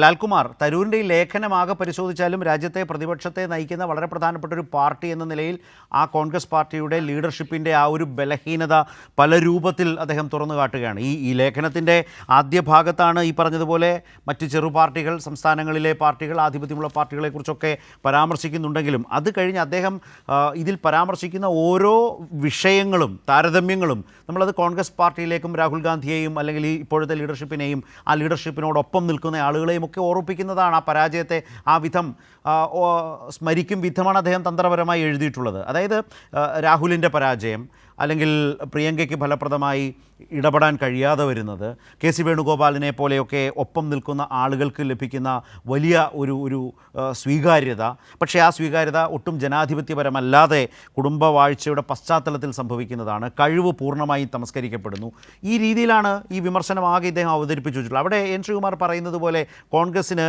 ലാൽകുമാർ, തരൂരിൻ്റെ ഈ ലേഖനമാകെ പരിശോധിച്ചാലും രാജ്യത്തെ പ്രതിപക്ഷത്തെ നയിക്കുന്ന വളരെ പ്രധാനപ്പെട്ട ഒരു പാർട്ടി എന്ന നിലയിൽ ആ കോൺഗ്രസ് പാർട്ടിയുടെ ലീഡർഷിപ്പിൻ്റെ ആ ഒരു ബലഹീനത പല രൂപത്തിൽ അദ്ദേഹം തുറന്നു കാട്ടുകയാണ്. ഈ ലേഖനത്തിൻ്റെ ആദ്യ ഭാഗത്താണ് ഈ പറഞ്ഞതുപോലെ മറ്റ് ചെറു പാർട്ടികൾ, സംസ്ഥാനങ്ങളിലെ പാർട്ടികൾ, ആധിപത്യമുള്ള പാർട്ടികളെക്കുറിച്ചൊക്കെ പരാമർശിക്കുന്നുണ്ടെങ്കിലും അത് കഴിഞ്ഞ് അദ്ദേഹം ഇതിൽ പരാമർശിക്കുന്ന ഓരോ വിഷയങ്ങളും താരതമ്യങ്ങളും നമ്മളത് കോൺഗ്രസ് പാർട്ടിയിലേക്കും രാഹുൽ ഗാന്ധിയെയും അല്ലെങ്കിൽ ഈ ഇപ്പോഴത്തെ ലീഡർഷിപ്പിനെയും ആ ലീഡർഷിപ്പിനോടൊപ്പം നിൽക്കുന്ന ആളുകളെയും ഒക്കെ ഓർമ്മിപ്പിക്കുന്നതാണ്. ആ പരാജയത്തെ ആ വിധം സ്മരിക്കും വിധമാണ് അദ്ദേഹം തന്ത്രപരമായി എഴുതിയിട്ടുള്ളത്. അതായത് രാഹുലിൻ്റെ പരാജയം, അല്ലെങ്കിൽ പ്രിയങ്കയ്ക്ക് ഫലപ്രദമായി ഇടപെടാൻ കഴിയാതെ വരുന്നത്, കെ സി വേണുഗോപാലിനെ പോലെയൊക്കെ ഒപ്പം നിൽക്കുന്ന ആളുകൾക്ക് ലഭിക്കുന്ന വലിയ ഒരു സ്വീകാര്യത. പക്ഷേ ആ സ്വീകാര്യത ഒട്ടും ജനാധിപത്യപരമല്ലാതെ കുടുംബവാഴ്ചയുടെ പശ്ചാത്തലത്തിൽ സംഭവിക്കുന്നതാണ്. കഴിവ് പൂർണ്ണമായും തമസ്കരിക്കപ്പെടുന്നു. ഈ രീതിയിലാണ് ഈ വിമർശനം ആകെ ഇദ്ദേഹം അവതരിപ്പിച്ചു വെച്ചിട്ടുള്ളത്. അവിടെ എൻ ശ്രീകുമാർ പറയുന്നത് പോലെ കോൺഗ്രസ്സിന്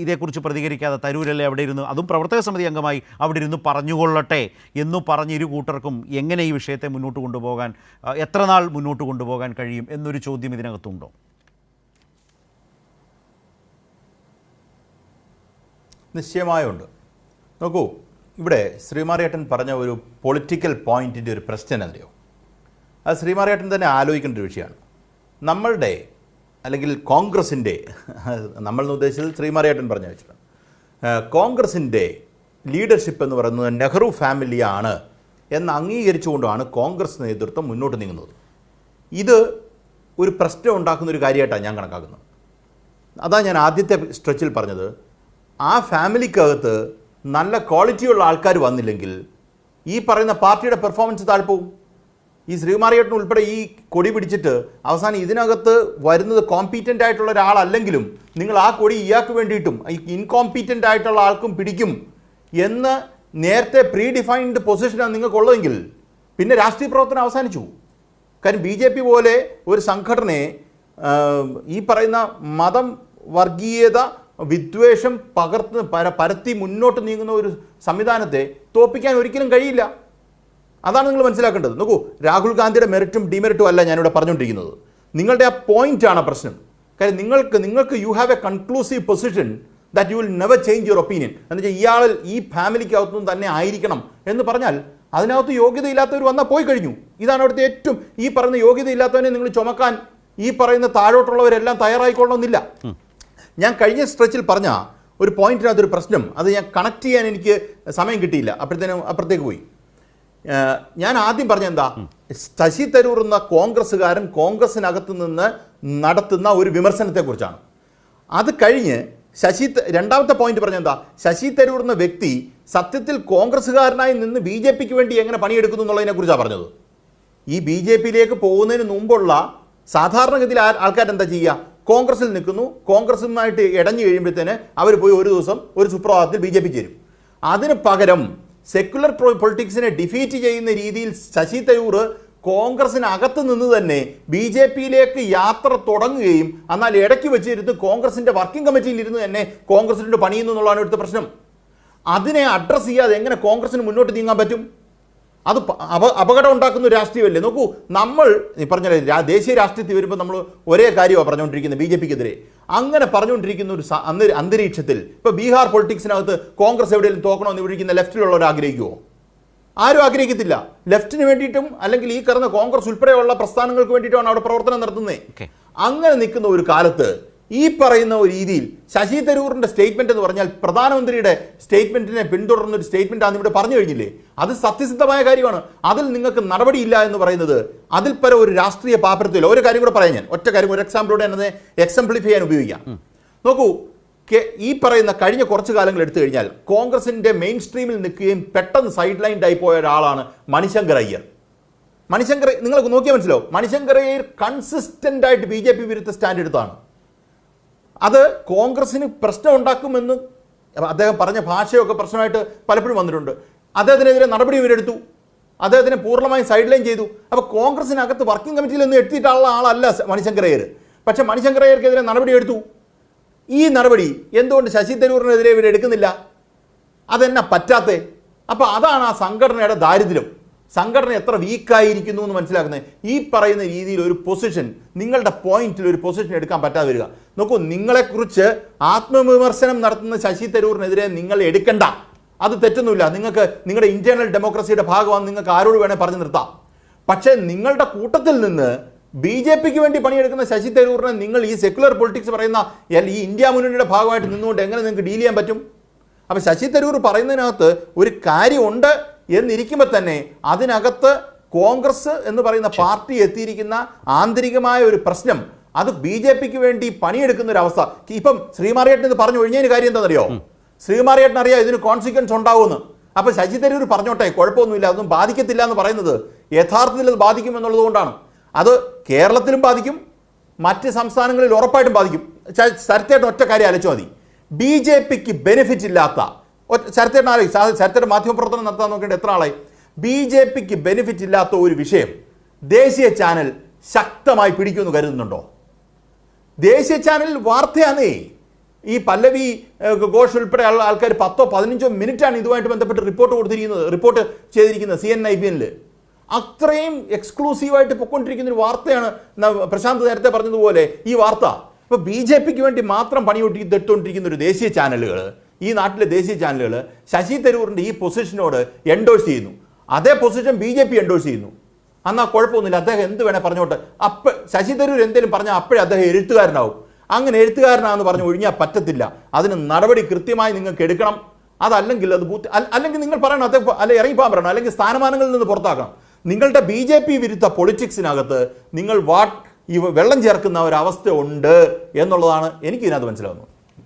ഇതേക്കുറിച്ച് പ്രതികരിക്കാതെ തരൂരല്ലേ അവിടെ ഇരുന്ന്, അതും പ്രവർത്തക സമിതി അംഗമായി അവിടെ ഇരുന്ന് പറഞ്ഞുകൊള്ളട്ടെ എന്നു പറഞ്ഞ് ഇരു കൂട്ടർക്കും എങ്ങനെ ഈ വിഷയത്തെ മുന്നോട്ട് കൊണ്ടുപോകാൻ, എത്ര നാൾ മുന്നോട്ട് കൊണ്ടുപോകാൻ കഴിയും എന്നൊരു ചോദ്യം ഇതിനകത്തുണ്ടോ? നിശ്ചയമായുണ്ട്. നോക്കൂ, ഇവിടെ ശ്രീമാറിയേട്ടൻ പറഞ്ഞ ഒരു പൊളിറ്റിക്കൽ പോയിന്റിൻ്റെ ഒരു പ്രശ്നം അറിയോ? അത് ശ്രീമാറിയേട്ടൻ തന്നെ ആലോചിക്കേണ്ട ഒരു വിഷയമാണ്. നമ്മളുടെ അല്ലെങ്കിൽ കോൺഗ്രസിൻ്റെ, നമ്മളെന്ന് ഉദ്ദേശിച്ചത് ശ്രീമാറിയേട്ടൻ പറഞ്ഞു വെച്ചിട്ടുണ്ട്, കോൺഗ്രസിൻ്റെ ലീഡർഷിപ്പ് എന്ന് പറയുന്നത് നെഹ്റു ഫാമിലിയാണ് എന്ന് അംഗീകരിച്ചുകൊണ്ടാണ് കോൺഗ്രസ് നേതൃത്വം മുന്നോട്ട് നീങ്ങുന്നത്. ഇത് ഒരു പ്രശ്നം ഉണ്ടാക്കുന്ന ഒരു കാര്യമായിട്ടാണ് ഞാൻ കണക്കാക്കുന്നത്. അതാണ് ഞാൻ ആദ്യത്തെ സ്ട്രെച്ചിൽ പറഞ്ഞത്. ആ ഫാമിലിക്കകത്ത് നല്ല ക്വാളിറ്റിയുള്ള ആൾക്കാർ വന്നില്ലെങ്കിൽ ഈ പറയുന്ന പാർട്ടിയുടെ പെർഫോമൻസ് താഴ്പോവും. ഈ ശ്രീമാറിയേട്ടൻ ഉൾപ്പെടെ ഈ കൊടി പിടിച്ചിട്ട് അവസാനം ഇതിനകത്ത് വരുന്നത് കോമ്പീറ്റൻ്റ് ആയിട്ടുള്ള ഒരാളല്ലെങ്കിലും നിങ്ങൾ ആ കൊടി ഇയാൾക്ക് വേണ്ടിയിട്ടും ഇൻകോമ്പീറ്റൻ്റ് ആയിട്ടുള്ള ആൾക്കും പിടിക്കും എന്ന് നേരത്തെ പ്രീ ഡിഫൈൻഡ് പൊസിഷനാണ് നിങ്ങൾക്കുള്ളതെങ്കിൽ പിന്നെ രാഷ്ട്രീയ പ്രവർത്തനം അവസാനിച്ചു. കാര്യം BJP പോലെ ഒരു സംഘടനയെ ഈ പറയുന്ന മതം, വർഗീയത, വിദ്വേഷം പരത്തി മുന്നോട്ട് നീങ്ങുന്ന ഒരു സംവിധാനത്തെ തോൽപ്പിക്കാൻ ഒരിക്കലും കഴിയില്ല. അതാണ് നിങ്ങൾ മനസ്സിലാക്കേണ്ടത്. നോക്കൂ, രാഹുൽ ഗാന്ധിയുടെ മെറിറ്റും ഡിമെറിറ്റും അല്ല ഞാനിവിടെ പറഞ്ഞുകൊണ്ടിരിക്കുന്നത്. നിങ്ങളുടെ ആ പോയിൻ്റാണ് പ്രശ്നം. കാര്യം നിങ്ങൾക്ക് you have A conclusive position that you will never change your opinion. എന്ന് വെച്ചാൽ ഇയാളിൽ ഈ ഫാമിലിക്കകത്തും തന്നെ ആയിരിക്കണം എന്ന് പറഞ്ഞാൽ അതിനകത്ത് യോഗ്യതയില്ലാത്തവർ വന്നാൽ പോയി കഴിഞ്ഞു. ഇതാണ് അവിടുത്തെ ഏറ്റവും, ഈ പറയുന്ന യോഗ്യതയില്ലാത്തവനെ നിങ്ങൾ ചുമക്കാൻ ഈ പറയുന്ന താഴോട്ടുള്ളവരെല്ലാം തയ്യാറായിക്കൊള്ളണമെന്നില്ല. ഞാൻ കഴിഞ്ഞ സ്ട്രെച്ചിൽ പറഞ്ഞ ഒരു പോയിന്റിനകത്തൊരു പ്രശ്നം, അത് ഞാൻ കണക്ട് ചെയ്യാൻ എനിക്ക് സമയം കിട്ടിയില്ല, അപ്പോഴത്തേനും അപ്പുറത്തേക്ക് പോയി. ഞാൻ ആദ്യം പറഞ്ഞ എന്താ, ശശി തരൂർ എന്ന കോൺഗ്രസ്സുകാരൻ കോൺഗ്രസിനകത്ത് നിന്ന് നടത്തുന്ന ഒരു വിമർശനത്തെക്കുറിച്ചാണ്. അത് കഴിഞ്ഞ് രണ്ടാമത്തെ പോയിന്റ് പറഞ്ഞ എന്താ, ശശി തരൂർ എന്ന വ്യക്തി സത്യത്തിൽ കോൺഗ്രസ്സുകാരനായി നിന്ന് BJPക്ക് വേണ്ടി എങ്ങനെ പണിയെടുക്കുന്നു എന്നുള്ളതിനെ കുറിച്ചാണ് പറഞ്ഞത്. ഈ BJPയിലേക്ക് പോകുന്നതിന് മുമ്പുള്ള സാധാരണഗതിയിൽ ആൾക്കാരെന്താ ചെയ്യുക, കോൺഗ്രസിൽ നിൽക്കുന്നു, കോൺഗ്രസുമായിട്ട് ഇടഞ്ഞു കഴിയുമ്പോഴത്തേന് അവർ പോയി ഒരു ദിവസം ഒരു സുപ്രഭാതത്തിൽ BJP ചേരും. അതിന് പകരം സെക്യുലർ പൊളിറ്റിക്സിനെ ഡിഫീറ്റ് ചെയ്യുന്ന രീതിയിൽ ശശി തരൂർ കോൺഗ്രസിനകത്ത് നിന്ന് തന്നെ BJPയിലേക്ക് യാത്ര തുടങ്ങുകയും എന്നാൽ ഇടയ്ക്ക് വെച്ചിരുന്ന് കോൺഗ്രസിൻ്റെ വർക്കിംഗ് കമ്മിറ്റിയിൽ ഇരുന്ന് തന്നെ കോൺഗ്രസിൻ്റെ പണിയുന്നു എന്നുള്ളതാണ് ഇവിടുത്തെ പ്രശ്നം. അതിനെ അഡ്രസ്സ് ചെയ്യാതെ എങ്ങനെ കോൺഗ്രസിന് മുന്നോട്ട് നീങ്ങാൻ പറ്റും? അത് അപകടം ഉണ്ടാക്കുന്ന രാഷ്ട്രീയമല്ലേ. നോക്കൂ, നമ്മൾ പറഞ്ഞാലേ ദേശീയ രാഷ്ട്രീയത്തിൽ വരുമ്പോൾ നമ്മൾ ഒരേ കാര്യമാണ് പറഞ്ഞുകൊണ്ടിരിക്കുന്നത് BJPക്കെതിരെ. അങ്ങനെ പറഞ്ഞുകൊണ്ടിരിക്കുന്ന ഒരു അന്തരീക്ഷത്തിൽ ഇപ്പോൾ ബീഹാർ പൊളിറ്റിക്സിനകത്ത് കോൺഗ്രസ് എവിടെയെങ്കിലും തോക്കണമെന്ന് ഇരിക്കുന്ന ലെഫ്റ്റിലുള്ളവർ ആഗ്രഹിക്കുമോ? ആരും ആഗ്രഹിക്കത്തില്ല. ലെഫ്റ്റിന് വേണ്ടിയിട്ടും അല്ലെങ്കിൽ ഈ കറന്ന കോൺഗ്രസ് ഉൾപ്പെടെയുള്ള പ്രസ്ഥാനങ്ങൾക്ക് വേണ്ടിയിട്ടുമാണ് അവിടെ പ്രവർത്തനം നടത്തുന്നത്. അങ്ങനെ നിൽക്കുന്ന ഒരു കാലത്ത് ഈ പറയുന്ന ഒരു രീതിയിൽ ശശി തരൂറിൻ്റെ സ്റ്റേറ്റ്മെൻറ്റ് എന്ന് പറഞ്ഞാൽ പ്രധാനമന്ത്രിയുടെ സ്റ്റേറ്റ്മെൻറ്റിനെ പിന്തുടർന്ന ഒരു സ്റ്റേറ്റ്മെൻറ്റാണ് ഇവിടെ പറഞ്ഞു കഴിഞ്ഞില്ലേ. അത് സത്യസിദ്ധമായ കാര്യമാണ്. അതിൽ നിങ്ങൾക്ക് നടപടിയില്ല എന്ന് പറയുന്നത് അതിൽ പര ഒരു രാഷ്ട്രീയ പാപ്പരത്തില്ല. ഒരു കാര്യം കൂടെ പറയാം, ഞാൻ ഒറ്റ കാര്യം ഒരു എക്സാമ്പിളോടെ എന്നത് എക്സംപ്ലിഫൈ ചെയ്യാൻ ഉപയോഗിക്കാം. നോക്കൂ, ഈ പറയുന്ന കഴിഞ്ഞ കുറച്ച് കാലങ്ങൾ എടുത്തു കഴിഞ്ഞാൽ കോൺഗ്രസിൻ്റെ മെയിൻ സ്ട്രീമിൽ നിൽക്കുകയും പെട്ടെന്ന് സൈഡ് ലൈൻഡ് ആയി പോയ ഒരാളാണ് മണിശങ്കർ അയ്യർ. നിങ്ങൾക്ക് നോക്കിയാൽ മനസ്സിലാവും, മണിശങ്കർ അയ്യർ കൺസിസ്റ്റൻ്റ് ആയിട്ട് BJP വിരുദ്ധ സ്റ്റാൻഡ് എടുത്താണ്. അത് കോൺഗ്രസിന് പ്രശ്നം ഉണ്ടാക്കുമെന്ന് അദ്ദേഹം പറഞ്ഞ ഭാഷയൊക്കെ പ്രശ്നമായിട്ട് പലപ്പോഴും വന്നിട്ടുണ്ട്. അദ്ദേഹത്തിനെതിരെ നടപടി ഇവരെടുത്തു, അദ്ദേഹത്തിനെ പൂർണ്ണമായും സൈഡ് ലൈൻ ചെയ്തു. അപ്പോൾ കോൺഗ്രസിനകത്ത് വർക്കിംഗ് കമ്മിറ്റിയിലൊന്നും എത്തിയിട്ടുള്ള ആളല്ല മണിശങ്കർ അയ്യർ. പക്ഷേ മണിശങ്കർ അയ്യർക്കെതിരെ നടപടി എടുത്തു. ഈ നടപടി എന്തുകൊണ്ട് ശശി തരൂറിനെതിരെ ഇവരെടുക്കുന്നില്ല? അതെന്നാ പറ്റാത്തേ? അപ്പോൾ അതാണ് ആ സംഘടനയുടെ ദാരിദ്ര്യം. സംഘടന എത്ര വീക്കായിരിക്കുന്നു എന്ന് മനസ്സിലാക്കുന്നത്. ഈ പറയുന്ന രീതിയിൽ ഒരു പൊസിഷൻ, നിങ്ങളുടെ പോയിന്റിൽ ഒരു പൊസിഷൻ എടുക്കാൻ പറ്റാതെ വരിക. നോക്കൂ, നിങ്ങളെക്കുറിച്ച് ആത്മവിമർശനം നടത്തുന്ന ശശി തരൂരിനെതിരെ നിങ്ങൾ എടുക്കണ്ട, അത് തെറ്റൊന്നുമില്ല. നിങ്ങൾക്ക് നിങ്ങളുടെ ഇന്റേണൽ ഡെമോക്രസിയുടെ ഭാഗമാണ്, നിങ്ങൾക്ക് ആരോട് വേണേൽ പറഞ്ഞു നിർത്താം. പക്ഷേ നിങ്ങളുടെ കൂട്ടത്തിൽ നിന്ന് BJPക്ക് വേണ്ടി പണിയെടുക്കുന്ന ശശി തരൂരിനെ നിങ്ങൾ ഈ സെക്യുലർ പൊളിറ്റിക്സ് പറയുന്ന ഈ ഇന്ത്യ മുന്നണിയുടെ ഭാഗമായിട്ട് നിന്നുകൊണ്ട് എങ്ങനെ നിങ്ങൾക്ക് ഡീൽ ചെയ്യാൻ പറ്റും? അപ്പോൾ ശശി തരൂർ പറയുന്നതിനകത്ത് ഒരു കാര്യമുണ്ട് എന്നിരിക്കുമ്പോൾ തന്നെ അതിനകത്ത് കോൺഗ്രസ് എന്ന് പറയുന്ന പാർട്ടി എത്തിയിരിക്കുന്ന ആന്തരികമായ ഒരു പ്രശ്നം, അത് BJPക്ക് വേണ്ടി പണിയെടുക്കുന്ന ഒരു അവസ്ഥ. ഇപ്പം ശ്രീമാറിയേട്ടൻ ഇത് പറഞ്ഞു ഒഴിഞ്ഞതിന് കാര്യം എന്താണെന്നറിയോ? ശ്രീമാറിയേട്ടൻ അറിയാം ഇതിന് കോൺസിക്വൻസ് ഉണ്ടാവുമെന്ന്. അപ്പോൾ ശശി തരൂർ പറഞ്ഞോട്ടെ, കുഴപ്പമൊന്നുമില്ല, അതൊന്നും ബാധിക്കത്തില്ല എന്ന് പറയുന്നത് യഥാർത്ഥത്തിൽ അത് ബാധിക്കുമെന്നുള്ളത് കൊണ്ടാണ്. അത് കേരളത്തിലും ബാധിക്കും, മറ്റ് സംസ്ഥാനങ്ങളിൽ ഉറപ്പായിട്ടും ബാധിക്കും. ശരത്തേട്ടൻ ഒറ്റ കാര്യം ആലോചിച്ചാൽ മതി. BJPക്ക് ബെനിഫിറ്റ് ഇല്ലാത്ത ശരത്തേട്ടൻ ആലോചിക്കും, ശരത്തേട്ടൻ മാധ്യമപ്രവർത്തനം നടത്താൻ നോക്കേണ്ട എത്ര ആളായി. BJPക്ക് ബെനിഫിറ്റ് ഇല്ലാത്ത ഒരു വിഷയം ദേശീയ ചാനൽ ശക്തമായി പിടിക്കുമെന്ന് കരുതുന്നുണ്ടോ? ദേശീയ ചാനൽ വാർത്തയാണേ. ഈ പല്ലവി ഘോഷ് ഉൾപ്പെടെ ആൾക്കാർ 10-15 മിനിറ്റാണ് ഇതുമായിട്ട് ബന്ധപ്പെട്ട് റിപ്പോർട്ട് ചെയ്തിരിക്കുന്നത് CNN-IBN. അത്രയും എക്സ്ക്ലൂസീവായിട്ട് പൊയ്ക്കൊണ്ടിരിക്കുന്ന ഒരു വാർത്തയാണ്. പ്രശാന്ത് നേരത്തെ പറഞ്ഞതുപോലെ ഈ വാർത്ത ഇപ്പോൾ BJPക്ക് വേണ്ടി മാത്രം പണിയെടുത്തുകൊണ്ടിരിക്കുന്ന ഒരു ദേശീയ ചാനലുകൾ, ഈ നാട്ടിലെ ദേശീയ ചാനലുകൾ ശശി തരൂരിൻ്റെ ഈ പൊസിഷനോട് എൻഡോഴ്സ് ചെയ്യുന്നു. അതേ പൊസിഷൻ BJP എൻഡോഴ്സ് ചെയ്യുന്നു. എന്നാൽ കുഴപ്പമൊന്നുമില്ല, അദ്ദേഹം എന്ത് വേണേൽ പറഞ്ഞോട്ടെ. അപ്പോൾ ശശി തരൂർ എന്തെങ്കിലും പറഞ്ഞാൽ അപ്പോഴേ അദ്ദേഹം എഴുത്തുകാരനാവും. അങ്ങനെ എഴുത്തുകാരനാണെന്ന് പറഞ്ഞ് ഒഴിഞ്ഞാൽ പറ്റത്തില്ല. അതിന് നടപടി കൃത്യമായി നിങ്ങൾക്ക് എടുക്കണം. അതല്ലെങ്കിൽ അല്ലെങ്കിൽ നിങ്ങൾ പറയണം, അദ്ദേഹം ഇറങ്ങിപ്പോകാൻ പറയണം, അല്ലെങ്കിൽ സ്ഥാനമാനങ്ങളിൽ നിന്ന് പുറത്താക്കണം. നിങ്ങളുടെ BJP വിരുദ്ധ പൊളിറ്റിക്സിനകത്ത് നിങ്ങൾ വെള്ളം ചേർക്കുന്ന ഒരവസ്ഥ ഉണ്ട് എന്നുള്ളതാണ് എനിക്ക് ഇതിനകത്ത് മനസ്സിലാവുന്നത്.